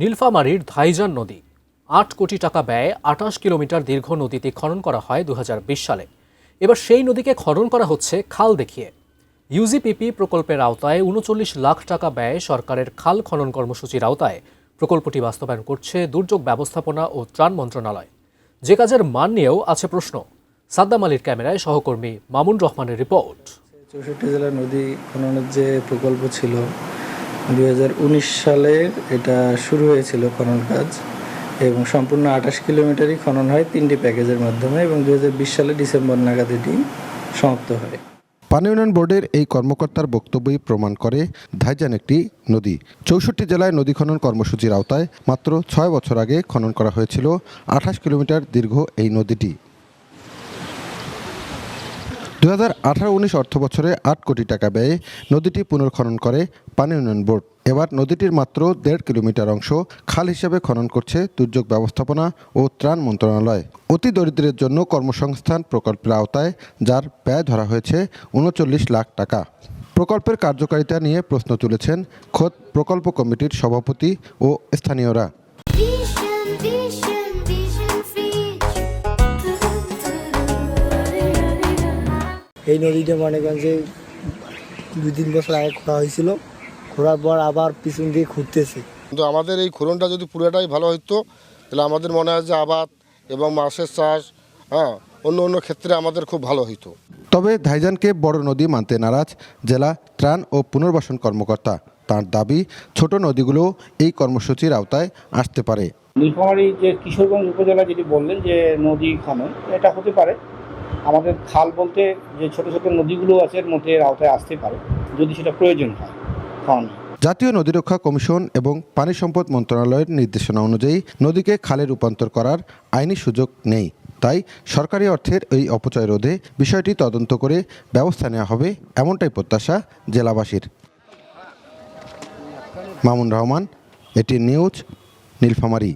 নীলফামারীর ধাইজান নদী ৮ কোটি টাকা ব্যয়ে ২৮ কিলোমিটার দীর্ঘ নদীতে খনন করা হয় ২০২০ সালে। এবার সেই নদীকে খনন করা হচ্ছে খাল দেখিয়ে। ইউজিপিপি প্রকল্পের আওতায় ৩৯ লাখ টাকা ব্যয়ে সরকারের খাল খনন কর্মসূচির আওতায় প্রকল্পটি বাস্তবায়ন করছে দুর্যোগ ব্যবস্থাপনা ও ত্রাণ মন্ত্রণালয়। যে কাজের মান নিয়েও আছে প্রশ্ন। সাদ্দাম আলীর ক্যামেরায় সহকর্মী মামুন রহমানের রিপোর্ট। ৬৪ জেলা নদী খননের যে প্রকল্প ছিল ২০১৯ সালে এটা শুরু হয়েছিল খনন কাজ এবং সম্পূর্ণ ২৮ কিলোমিটারই খনন হয় ৩টি প্যাকেজের মাধ্যমে এবং ২০২০ সালে ডিসেম্বর নাগাদ এটি সমাপ্ত হয়। পানি উন্নয়ন বোর্ডের এই কর্মকর্তার বক্তব্যই প্রমাণ করে ধাইজান একটি নদী। ৬৪ জেলায় নদী খনন কর্মসূচির আওতায় মাত্র ৬ বছর আগে খনন করা হয়েছিল ২৮ কিলোমিটার দীর্ঘ এই নদীটি। ২০১৮-১৯ অর্থবছরে ৮ কোটি টাকা ব্যয়ে নদীটি পুনর্খনন করে পানি উন্নয়ন বোর্ড। এবার নদীটির মাত্র ১.৫ কিলোমিটার অংশ খাল হিসেবে খনন করছে দুর্যোগ ব্যবস্থাপনা ও ত্রাণ মন্ত্রণালয়। অতি দরিদ্রের জন্য কর্মসংস্থান প্রকল্পের আওতায় যার ব্যয় ধরা হয়েছে ৩৯ লাখ টাকা। প্রকল্পের কার্যকারিতা নিয়ে প্রশ্ন তুলেছেন খোদ প্রকল্প কমিটির সভাপতি ও স্থানীয়রা। এই নদীটা মনে করেন যে ২-৩ বছর আগে খোঁড়া হয়েছিল, খোঁড়ার পর আবার পিছন দিয়ে খুঁড়তেছে। কিন্তু আমাদের এই খননটা যদি পুরোটাই ভালো হতো তাহলে আমাদের মনে হয় যে আবাদ এবং মাছের চাষ অন্য ক্ষেত্রে আমাদের খুব ভালো হতো। তবে ধাইজানকে বড় নদী মানতে নারাজ জেলা ত্রাণ ও পুনর্বাসন কর্মকর্তা। তার দাবি ছোট নদীগুলো এই কর্মসূচির আওতায় আসতে পারে। নীলফামারী যে কিশোরগঞ্জ উপজেলা যেটি বললেন যে নদী খনন, এটা হতে পারে। আমাদের খাল বলতে যে ছোট ছোট নদীগুলো আছে এর মধ্যে এর আওতায় আসতে পারে যদি সেটা প্রয়োজন হয় খনন। জাতীয় নদী রক্ষা কমিশন এবং পানি সম্পদ মন্ত্রণালয়ের নির্দেশনা অনুযায়ী নদীকে খালে রূপান্তর করার আইনি সুযোগ নেই। তাই সরকারি অর্থের এই অপচয় রোধে বিষয়টি তদন্ত করে ব্যবস্থা নেওয়া হবে, এমনটাই প্রত্যাশা জেলাবাসীর। Mamun Rahman, ATN news, Nilphamari.